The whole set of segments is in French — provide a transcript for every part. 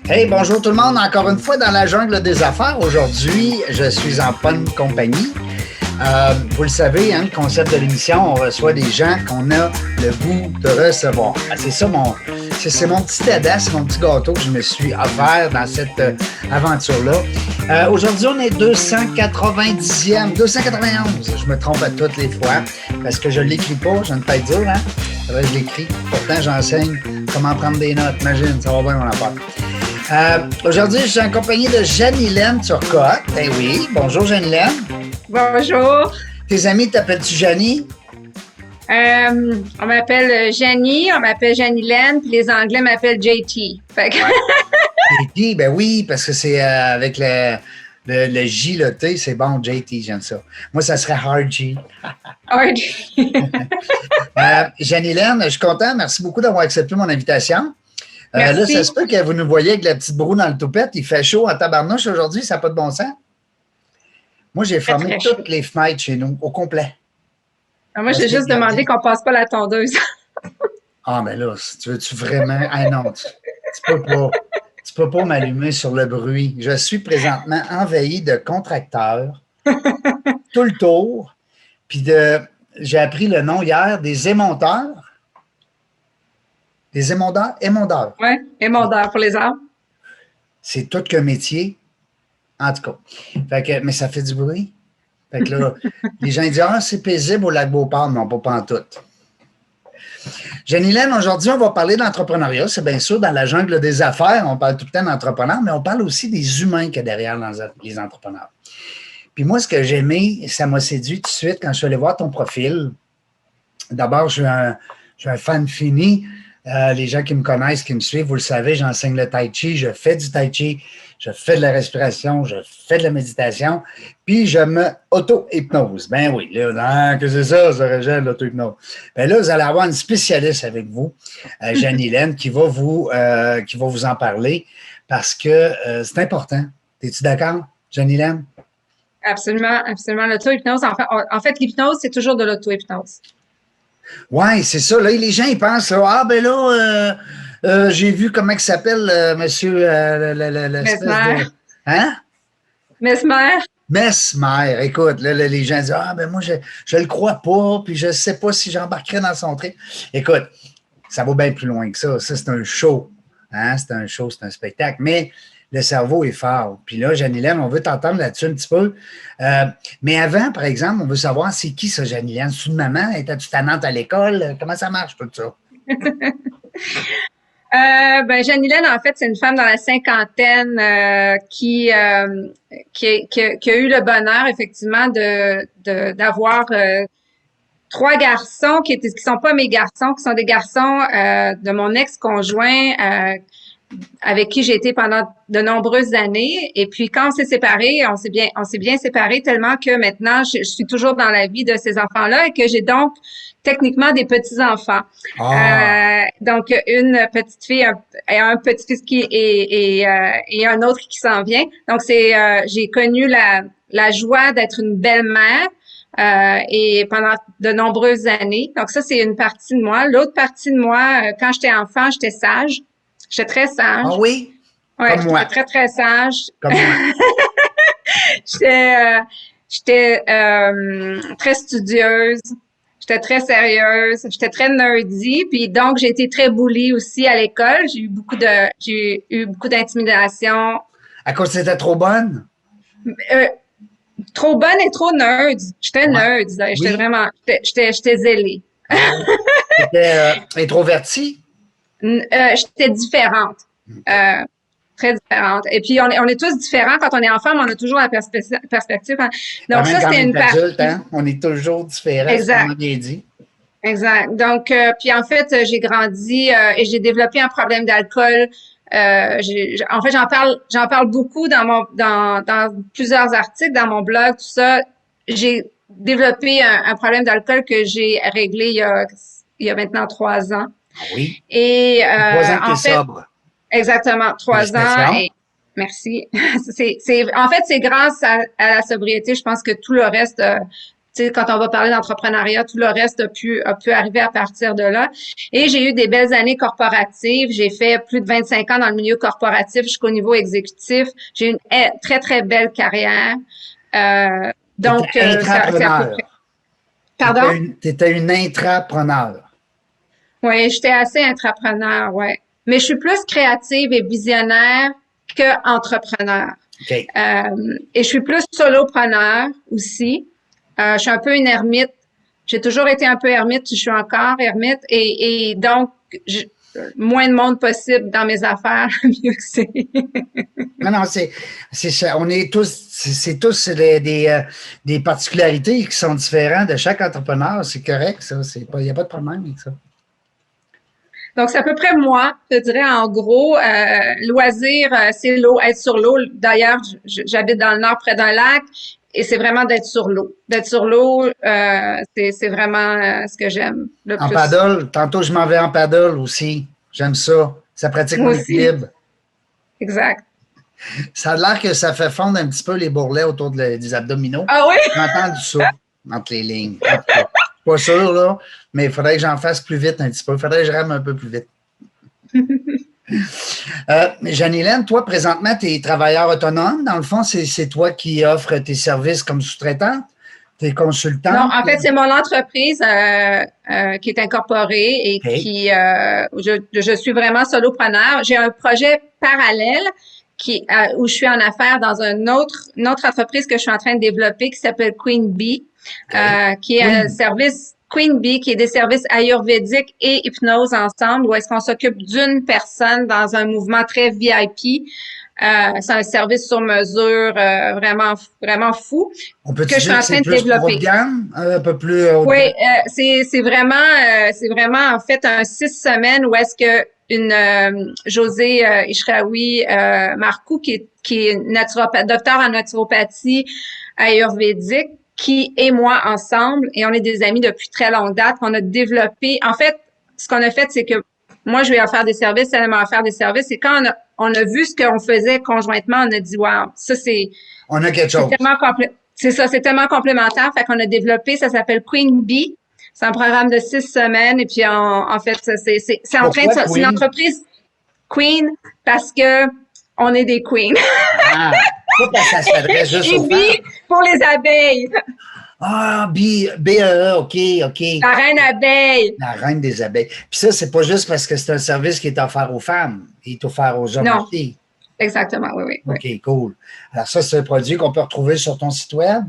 Hey, bonjour tout le monde. Encore une fois dans la jungle des affaires. Aujourd'hui, je suis en bonne compagnie. Vous le savez, hein, le concept de l'émission, on reçoit des gens qu'on a le goût de recevoir. C'est ça c'est mon petit dada, c'est mon petit gâteau que je me suis offert dans cette aventure-là. Aujourd'hui, on est 291. Je me trompe à toutes les fois parce que je ne l'écris pas, j'ai une tête dure, hein? Faudrait que je l'écris. Pourtant, j'enseigne comment prendre des notes. Imagine, ça va bien mon affaire. Aujourd'hui, je suis en compagnie de Jeanne-Hélène Turcotte. Eh oui, bonjour Jeanne-Hélène. Bonjour. Tes amis t'appellent-tu Janie? On m'appelle Janie, on m'appelle Jeanne-Hélène, puis les Anglais m'appellent JT. Fait que... JT, ben oui, parce que c'est avec le J, le T, c'est bon, JT, j'aime ça. Moi, ça serait Hard-G. Hard-G. Jeanne-Hélène, je suis content. Merci beaucoup d'avoir accepté mon invitation. Merci. Là, ça se peut que vous nous voyez avec la petite broue dans le toupette. Il fait chaud en tabarnouche aujourd'hui, ça n'a pas de bon sens. Moi, j'ai fermé toutes les fenêtres chez nous, au complet. Moi, j'ai juste demandé qu'on passe pas la tondeuse. Ah, mais là, tu veux-tu vraiment... Ah non, tu peux pas m'allumer sur le bruit. Je suis présentement envahi de contracteurs tout le tour. Puis j'ai appris le nom hier des émonteurs. Des émondeurs? Émondeurs. Oui, émondeurs pour les arbres. C'est tout qu'un métier. En tout cas. Mais ça fait du bruit. Fait que là, les gens disent « Ah, c'est paisible au lac Beauport. » Non, pas pantoute. Jeanne-Hélène, aujourd'hui, on va parler d'entrepreneuriat. C'est bien sûr, dans la jungle des affaires, on parle tout le temps d'entrepreneurs, mais on parle aussi des humains qu'il y a derrière les entrepreneurs. Puis moi, ce que j'ai aimé, ça m'a séduit tout de suite quand je suis allé voir ton profil. D'abord, je suis un fan fini. Les gens qui me connaissent, qui me suivent, vous le savez, j'enseigne le tai chi, je fais du tai chi, je fais de la respiration, je fais de la méditation, puis je me auto-hypnose. Ben oui, là, que c'est ça, Régent, l'auto-hypnose. Ben là, vous allez avoir une spécialiste avec vous, Jeanne-Hélène, qui va vous en parler parce que c'est important. Es-tu d'accord, Jeanne-Hélène? Absolument, absolument. L'auto-hypnose, en fait, l'hypnose, c'est toujours de l'auto-hypnose. Oui, c'est ça. Là, les gens, ils pensent, ah, ben là, j'ai vu comment il s'appelle, monsieur, Mesmer. Hein? Mesmer. Mesmer. Écoute, là, les gens disent, ah, ben moi, je le crois pas, puis je sais pas si j'embarquerai dans son trip. Écoute, ça va bien plus loin que ça. Ça, c'est un show. Hein? C'est un show, c'est un spectacle. Mais le cerveau est fort. Puis là, Jeanne-Hélène, on veut t'entendre là-dessus un petit peu. Mais avant, par exemple, on veut savoir c'est qui ça, Jeanne-Hélène? C'est une maman? Étais-tu tannante à l'école? Comment ça marche, tout ça? Jeanne-Hélène, en fait, c'est une femme dans la cinquantaine qui a eu le bonheur, effectivement, d'avoir 3 garçons qui sont pas mes garçons, qui sont des garçons de mon ex-conjoint avec qui j'ai été pendant de nombreuses années. Et puis, quand on s'est séparés, on s'est bien séparés tellement que maintenant, je suis toujours dans la vie de ces enfants-là et que j'ai donc techniquement des petits-enfants. Donc, une petite fille et un petit-fils et un autre qui s'en vient. Donc, j'ai connu la joie d'être une belle-mère et pendant de nombreuses années. Donc, ça, c'est une partie de moi. L'autre partie de moi, quand j'étais enfant, j'étais sage. J'étais très sage. Ah oui? Ouais, comme moi. J'étais très, très sage. Comme moi. J'étais très studieuse. J'étais très sérieuse. J'étais très nerdy. Puis donc, j'ai été très bully aussi à l'école. J'ai eu beaucoup d'intimidation. À cause que c'était trop bonne? Trop bonne et trop nerd. J'étais nerd. J'étais vraiment... J'étais zélée. T'étais introvertie? J'étais différente. Très différente. Et puis, on est tous différents. Quand on est enfant, mais on a toujours la perspective. Hein. Donc, ça, c'était une partie. Adulte, hein? On est toujours différents, exact. comme on a bien dit. Exact. Donc, puis en fait, j'ai grandi et j'ai développé un problème d'alcool. En fait, j'en parle beaucoup dans plusieurs articles, dans mon blog, tout ça. J'ai développé un problème d'alcool que j'ai réglé il y a maintenant 3 ans. Ah oui? Et 3 ans que en t'es fait, sobre. exactement, 3 ans. Et, merci. En fait, c'est grâce à la sobriété, je pense que tout le reste tu sais, quand on va parler d'entrepreneuriat, tout le reste a pu arriver à partir de là. Et j'ai eu des belles années corporatives. J'ai fait plus de 25 ans dans le milieu corporatif jusqu'au niveau exécutif. J'ai eu une très, très belle carrière. Donc, T'étais c'est à peu intrapreneur. près. Pardon? T'étais une intrapreneur. Oui, j'étais assez entrepreneur, ouais. Mais je suis plus créative et visionnaire que entrepreneur. OK. Et je suis plus solopreneur aussi. Je suis un peu une ermite. J'ai toujours été un peu ermite, je suis encore ermite. Et donc, moins de monde possible dans mes affaires, mieux que c'est. Non, non, on est tous, c'est tous des particularités qui sont différentes de chaque entrepreneur. C'est correct, ça. Il n'y a pas de problème avec ça. Donc, c'est à peu près moi, je dirais en gros. Loisir, c'est l'eau, être sur l'eau. D'ailleurs, j'habite dans le nord près d'un lac et c'est vraiment d'être sur l'eau. D'être sur l'eau, c'est vraiment ce que j'aime le En plus. paddle, tantôt je m'en vais en paddle aussi. J'aime ça. Ça pratique Moi mon aussi. équilibre. Exact. Ça a l'air que ça fait fondre un petit peu les bourrelets autour des abdominaux. Ah oui? J'ai entendu ça entre les lignes. En tout cas, pas sûr, là, mais il faudrait que j'en fasse plus vite un petit peu. Il faudrait que je rame un peu plus vite. Jeanne-Hélène, toi, présentement, tu es travailleur autonome. Dans le fond, c'est toi qui offres tes services comme sous-traitant. Tu es consultant. Non, en fait, c'est mon entreprise qui est incorporée et qui je suis vraiment solopreneur. J'ai un projet parallèle où je suis en affaires dans une autre entreprise que je suis en train de développer qui s'appelle Queen Bee, qui est un service Queen Bee, qui est des services ayurvédiques et hypnose ensemble, où est-ce qu'on s'occupe d'une personne dans un mouvement très VIP. C'est un service sur mesure vraiment, vraiment fou On peut que je suis en train de développer. Haut de gamme, un peu plus haut de Oui, gamme. c'est vraiment en fait un 6 semaines où est-ce que une Josée Ishraoui Marcoux, qui est naturopathe, docteur en naturopathie ayurvédique, qui et moi ensemble, et on est des amis depuis très longue date, on a développé, en fait, ce qu'on a fait, c'est que moi, je vais offrir des services, elle m'a offert des services, et quand on a vu ce qu'on faisait conjointement, on a dit, wow, ça on a quelque chose. C'est tellement complémentaire, fait qu'on a développé, ça s'appelle Queen Bee. C'est un programme de 6 semaines, et puis en fait, c'est en train de, c'est une entreprise Queen parce que on est des queens. Ah, pas parce que ça s'adresse juste aux femmes. Et Bee pour les abeilles. Ah, B-E-E, OK. La reine abeille. La reine des abeilles. Puis ça, c'est pas juste parce que c'est un service qui est offert aux femmes. Il est offert aux hommes aussi. Exactement, oui. OK, cool. Alors ça, c'est un produit qu'on peut retrouver sur ton site web?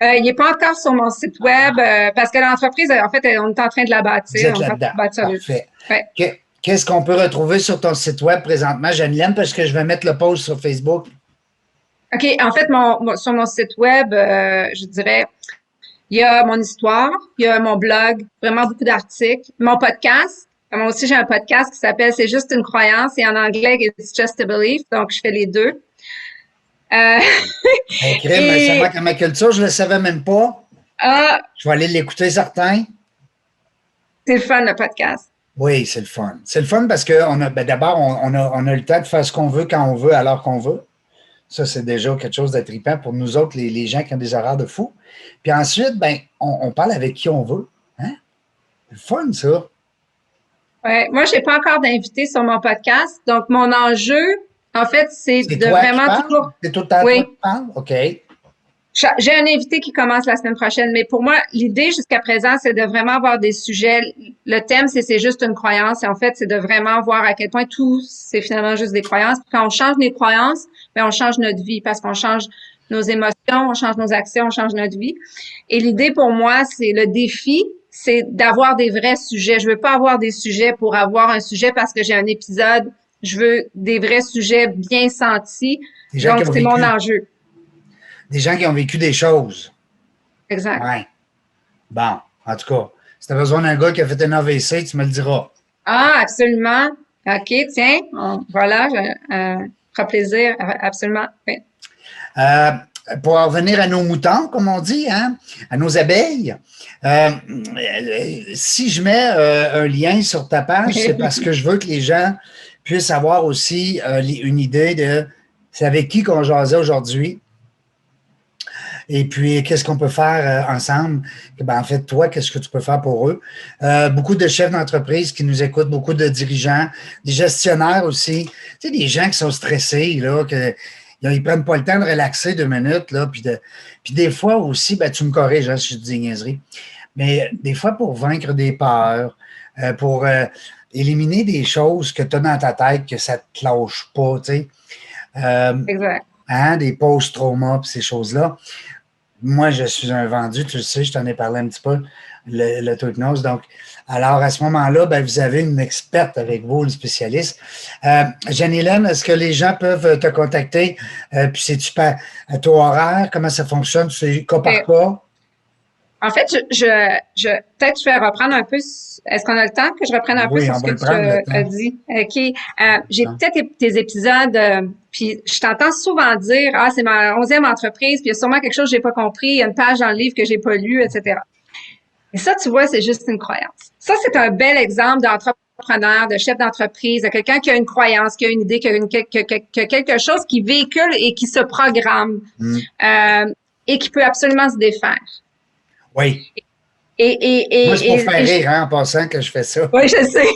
Il n'est pas encore sur mon site web parce que l'entreprise, en fait, on est en train de la bâtir. Vous êtes là-dedans. Parfait. Ouais. Qu'est-ce qu'on peut retrouver sur ton site web présentement, Jeanne-Hélène, parce que je vais mettre le post sur Facebook? OK. En fait, sur mon site web, je dirais, il y a mon histoire, il y a mon blog, vraiment beaucoup d'articles, mon podcast. Moi aussi, j'ai un podcast qui s'appelle C'est juste une croyance et en anglais, It's just a belief. Donc, je fais les deux. Ça manque à ma culture, je ne le savais même pas. Je vais aller l'écouter, certain. C'est le fun, le podcast. Oui, c'est le fun. C'est le fun parce que d'abord, on a le temps de faire ce qu'on veut quand on veut, alors qu'on veut. Ça, c'est déjà quelque chose de trippant pour nous autres, les gens qui ont des horaires de fou. Puis ensuite, on parle avec qui on veut. Hein? C'est le fun, ça. Ouais, moi, je n'ai pas encore d'invité sur mon podcast. Donc, mon enjeu, en fait, c'est de vraiment toujours. C'est tout le temps toi qui parles? OK. J'ai un invité qui commence la semaine prochaine, mais pour moi, l'idée jusqu'à présent, c'est de vraiment avoir des sujets. Le thème, c'est juste une croyance. Et en fait, c'est de vraiment voir à quel point tout, c'est finalement juste des croyances. Puis quand on change les croyances, on change notre vie parce qu'on change nos émotions, on change nos actions, on change notre vie. Et l'idée pour moi, c'est le défi, c'est d'avoir des vrais sujets. Je veux pas avoir des sujets pour avoir un sujet parce que j'ai un épisode. Je veux des vrais sujets bien sentis. Donc, c'est mon enjeu. Des gens qui ont vécu des choses. Exact. Ouais. Bon, en tout cas, si tu as besoin d'un gars qui a fait un AVC, tu me le diras. Ah, absolument. OK, tiens, voilà, fera plaisir, absolument. Oui. Pour en revenir à nos moutons, comme on dit, hein, à nos abeilles, si je mets un lien sur ta page, c'est parce que je veux que les gens puissent avoir aussi une idée de c'est avec qui qu'on jasait aujourd'hui. Et puis, qu'est-ce qu'on peut faire ensemble? Ben, en fait, toi, qu'est-ce que tu peux faire pour eux? Beaucoup de chefs d'entreprise qui nous écoutent, beaucoup de dirigeants, des gestionnaires aussi. Tu sais, des gens qui sont stressés, là, ils prennent pas le temps de relaxer 2 minutes, là, puis des fois aussi, ben, tu me corriges, hein, si je dis des niaiseries, mais des fois, pour vaincre des peurs, pour éliminer des choses que tu as dans ta tête, que ça te lâche pas, tu sais. Exact. Hein, des post-traumas pis ces choses-là. Moi, je suis un vendu, tu le sais, je t'en ai parlé un petit peu, l'auto-hypnose. Donc, alors, à ce moment-là, ben, vous avez une experte avec vous, une spécialiste. Jeanne-Hélène, est-ce que les gens peuvent te contacter? Puis c'est-tu à taux horaire? Comment ça fonctionne? C'est cas par cas? En fait, peut-être je vais reprendre un peu. Est-ce qu'on a le temps que je reprenne un peu Oui, sur on ce va que le prendre, le tu as temps. dit? OK. J'ai peut-être tes épisodes, puis je t'entends souvent dire, ah, c'est ma 11e entreprise, puis il y a sûrement quelque chose que j'ai pas compris, il y a une page dans le livre que j'ai pas lu, etc. Et ça, tu vois, c'est juste une croyance. Ça, c'est un bel exemple d'entrepreneur, de chef d'entreprise, de quelqu'un qui a une croyance, qui a une idée, qui a quelque chose qui véhicule et qui se programme, et qui peut absolument se défaire. Oui. Et, Moi, c'est pour faire rire, hein, en passant que je fais ça. oui, je sais,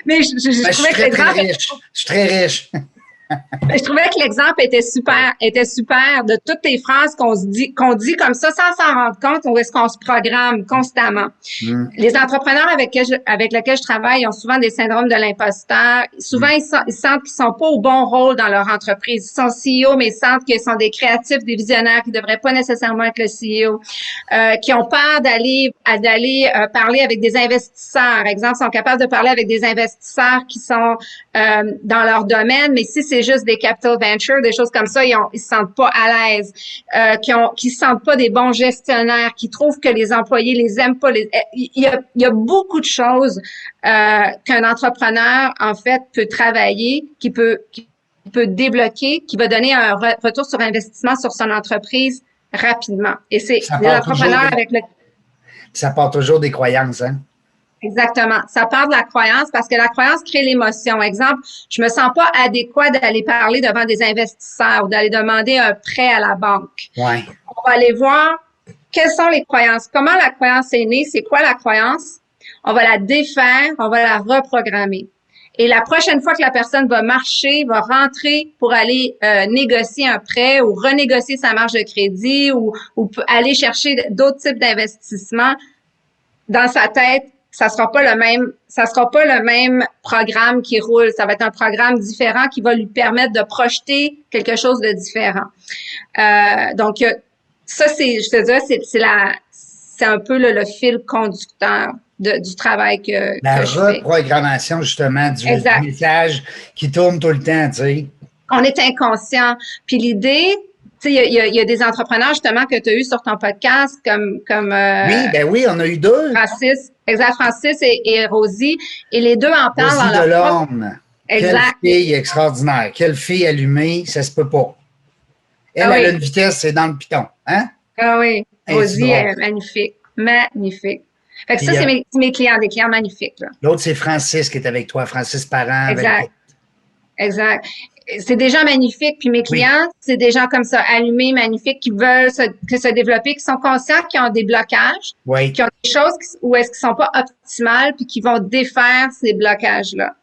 mais je trouvais que l'exemple, je suis très riche. je trouvais que l'exemple était super de toutes les phrases qu'on dit comme ça sans s'en rendre compte, où est-ce qu'on se programme constamment. Les entrepreneurs avec lesquels je travaille ont souvent des syndromes de l'imposteur. Souvent, ils sentent qu'ils sont pas au bon rôle dans leur entreprise. Ils sont CEO, mais ils sentent qu'ils sont des créatifs, des visionnaires qui devraient pas nécessairement être le CEO, qui ont peur d'aller parler avec des investisseurs. Par exemple, ils sont capables de parler avec des investisseurs qui sont dans leur domaine, mais si c'est juste des capital ventures, des choses comme ça, ils se sentent pas à l'aise, qui se sentent pas des bons gestionnaires, qui trouvent que les employés les aiment pas. Il y a beaucoup de choses qu'un entrepreneur en fait peut travailler, qui peut débloquer, qui va donner un retour sur investissement sur son entreprise rapidement. Et c'est les entrepreneurs avec le... Ça part toujours des croyances, hein? Exactement. Ça part de la croyance parce que la croyance crée l'émotion. Exemple, je me sens pas adéquat d'aller parler devant des investisseurs ou d'aller demander un prêt à la banque. Ouais. On va aller voir quelles sont les croyances, comment la croyance est née, c'est quoi la croyance. On va la défaire, on va la reprogrammer. Et la prochaine fois que la personne va marcher, va rentrer pour aller négocier un prêt ou renégocier sa marge de crédit ou aller chercher d'autres types d'investissements, dans sa tête, ça sera pas le même programme qui roule. Ça va être un programme différent qui va lui permettre de projeter quelque chose de différent. Donc, ça, je te dirais, c'est un peu le fil conducteur du travail que je fais. La reprogrammation, justement, du message qui tourne tout le temps, tu sais. On est inconscient. Puis l'idée, tu sais, il y a des entrepreneurs, justement, que tu as eu sur ton podcast, comme oui, on a eu 2. Francis et Rosie. Et les deux en parlent Rosie dans leur Delorme. Exact. Quelle fille extraordinaire. Quelle fille allumée, ça se peut pas. Elle a une vitesse, c'est dans le piton. Hein? Ah oui. Rosie est magnifique. Magnifique. Fait que ça, c'est mes clients, des clients magnifiques. L'autre, c'est Francis qui est avec toi, Francis Parent. Exact. Exact. C'est des gens magnifiques. Puis mes clients, c'est des gens comme ça, allumés, magnifiques, qui veulent se développer, qui sont conscients qu'ils ont des blocages, qui ont des choses où est-ce qu'ils sont pas optimales, puis qui vont défaire ces blocages-là.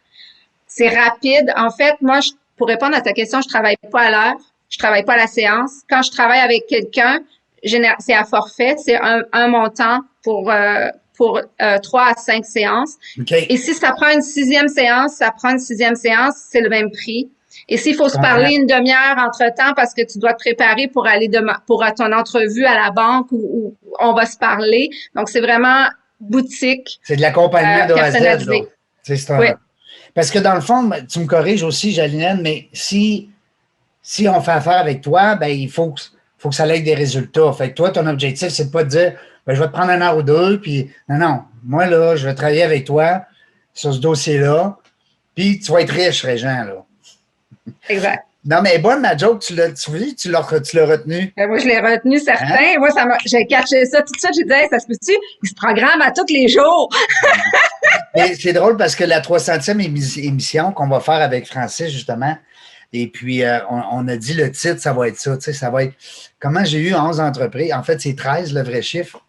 C'est rapide. En fait, moi, pour répondre à ta question, je travaille pas à l'heure, je travaille pas à la séance. Quand je travaille avec quelqu'un, c'est à forfait, c'est un montant pour 3 à 5 séances. Okay. Et si ça prend une 6e séance, c'est le même prix. Et s'il faut se parler une demi-heure entre-temps parce que tu dois te préparer pour aller pour ton entrevue à la banque où on va se parler. Donc, c'est vraiment boutique. C'est de l'accompagnement de A à Z. Oui. Parce que dans le fond, tu me corriges aussi, Jalinette, mais si on fait affaire avec toi, ben il faut que ça ait des résultats. Fait que toi, ton objectif, c'est de pas te dire ben, je vais te prendre 1 heure ou 2, puis non. Moi, là, je vais travailler avec toi sur ce dossier-là, puis tu vas être riche, Régent, là. Exact. Non, mais bonne, ma joke, tu l'as retenu. Moi, je l'ai retenu, certain. Hein? Moi, j'ai catché ça tout de suite. J'ai dit, hey, ça se peut-tu? Il se programme à tous les jours. Mais c'est drôle parce que la 300e émission qu'on va faire avec Francis, justement, Et puis, on a dit le titre, ça va être ça. Tu sais, ça va être comment j'ai eu 11 entreprises. En fait, c'est 13 le vrai chiffre.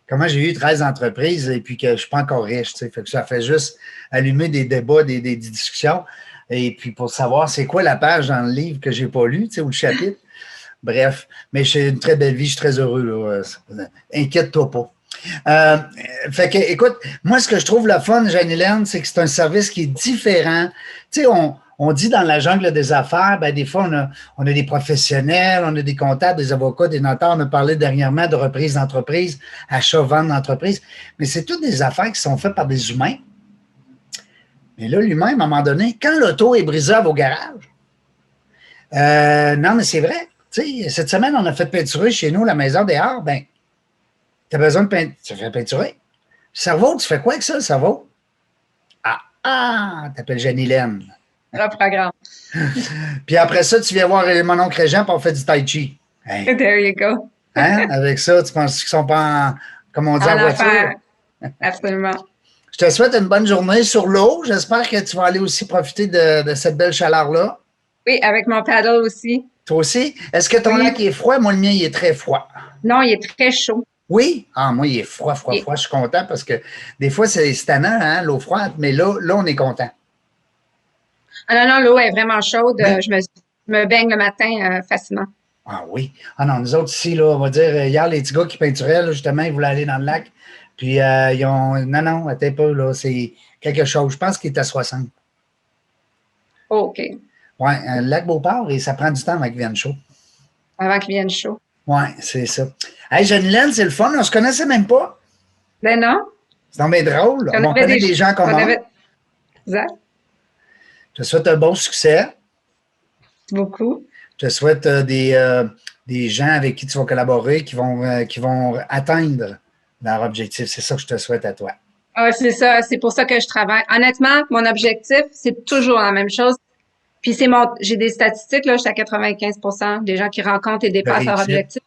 Comment j'ai eu 13 entreprises et puis que je ne suis pas encore riche. Tu sais, fait que ça fait juste allumer des débats, des discussions. Et puis, pour savoir c'est quoi la page dans le livre que je n'ai pas lu, tu sais, ou le chapitre. Bref, mais j'ai une très belle vie, je suis très heureux. Là. Inquiète-toi pas. Fait que, écoute, moi, ce que je trouve le fun, Jeanne-Hélène, c'est que c'est un service qui est différent. Tu sais, on dit dans la jungle des affaires, ben, des fois, on a des professionnels, on a des comptables, des avocats, des notaires. On a parlé dernièrement de reprise d'entreprise, achat-vente d'entreprise. Mais c'est toutes des affaires qui sont faites par des humains. Mais là, l'humain, à un moment donné, quand l'auto est brisable au garage, non, mais c'est vrai. Tu sais, cette semaine, on a fait peinturer chez nous la maison des Arts. Ben, tu as besoin de peinturer. Tu fais peinturer. Le cerveau, tu fais quoi avec ça, le cerveau? T'appelles Jeanne-Hélène. Reprogramme. Puis après ça, tu viens voir mon oncle Jean, puis on fait du tai chi. Hey. There you go. Hein? Avec ça, tu penses qu'ils sont pas comme on dit en voiture? Absolument. Je te souhaite une bonne journée sur l'eau. J'espère que tu vas aller aussi profiter de cette belle chaleur-là. Oui, avec mon paddle aussi. Toi aussi? Est-ce que ton lac est froid? Moi, le mien, il est très froid. Non, il est très chaud. Oui? Moi, il est froid. Je suis content parce que des fois, c'est tannant, hein, l'eau froide, mais là, on est content. Ah non, l'eau est vraiment chaude. Oui. Je me baigne le matin facilement. Ah oui? Ah non, nous autres ici, là, on va dire, hier, les petits gars qui peinturaient, là, justement, ils voulaient aller dans le lac. Puis, ils ont... Non, attends pas, là, c'est quelque chose. Je pense qu'il est à 60. Oh, OK. Oui, le lac Beauport, et ça prend du temps avant qu'il vienne chaud. Avant qu'il vienne chaud. Oui, c'est ça. Hey, Jeanne-Hélène, c'est le fun. On se connaissait même pas. Ben non. C'est donc bien drôle. On connaît des gens comme moi. Exact. Je te souhaite un bon succès. Beaucoup. Je te souhaite des gens avec qui tu vas collaborer, qui vont atteindre leur objectif. C'est ça que je te souhaite à toi. Ah, c'est ça. C'est pour ça que je travaille. Honnêtement, mon objectif, c'est toujours la même chose. Puis j'ai des statistiques, là, je suis à 95% des gens qui rencontrent et dépassent leur objectif.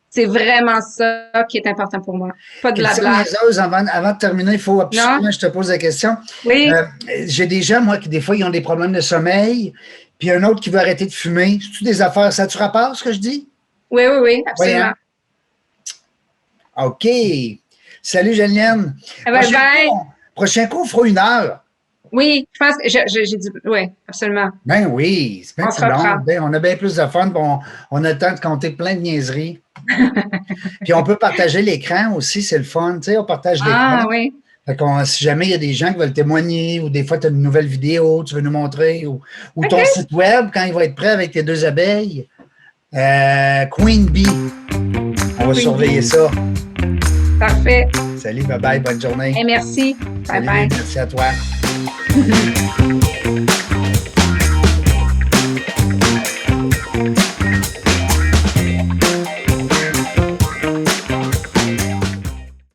C'est vraiment ça qui est important pour moi. Pas de blabla. Avant de terminer, il faut absolument que je te pose la question. Oui. J'ai des gens, moi, qui des fois, ils ont des problèmes de sommeil, puis un autre qui veut arrêter de fumer. C'est-tu des affaires? Ça a-tu rapport, ce que je dis? Oui, absolument. Oui, hein? OK. Salut, Jeanne-Hélène. Prochain coup, on fera 1 heure. Oui, je pense que j'ai dit oui, absolument. Ben oui, c'est bien plus long. On a bien plus de fun. On a le temps de compter plein de niaiseries. Puis on peut partager l'écran aussi, c'est le fun. Tu sais, on partage l'écran. Ah oui. Fait si jamais il y a des gens qui veulent témoigner ou des fois tu as une nouvelle vidéo, tu veux nous montrer, ou ton site web quand il va être prêt avec tes 2 abeilles. Queen Bee. On va surveiller ça. Parfait. Salut, bye-bye, bonne journée. Et merci. Salut, bye-bye. Merci à toi.